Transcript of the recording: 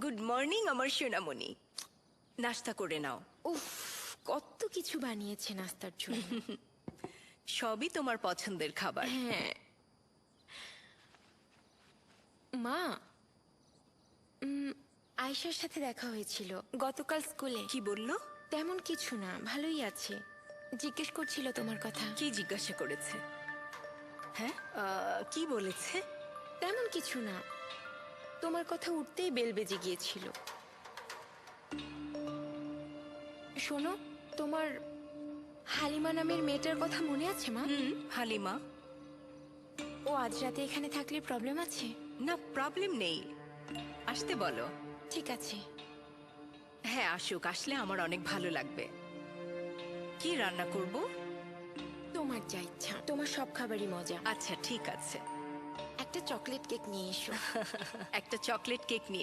Good morning আমার সোনামণি। নাস্তা করে নাও। উফ, কত কিছু বানিয়েছে নাস্তার জন্য। সবই তোমার পছন্দের খাবার। হ্যাঁ মা, আয়েশার সাথে দেখা হয়েছিল গতকাল স্কুলে। কি বললো? তেমন কিছু না, ভালোই আছে। জিজ্ঞেস করছিল তোমার কথা। কি জিজ্ঞাসা করেছে? হ্যাঁ, কি বলেছে? তেমন কিছু না, তোমার কথা উঠতেই বেল বেজে গিয়েছিল। শোনো, তোমার হালিমা নামের মেয়েটার কথা মনে আছে মা? হালিমা? ও আজ রাতে এখানে থাকলে প্রবলেম আছে? না, প্রবলেম নেই, আসতে বলো। ঠিক আছে। হ্যাঁ আসুক, আসলে আমার অনেক ভালো লাগবে। কি রান্না করব? তোমার যা ইচ্ছা, তোমার সব খাবারই মজা। আচ্ছা ঠিক আছে। একটা চকলেট কেক নিয়ে এসো। একটা চকলেট কেক নিয়ে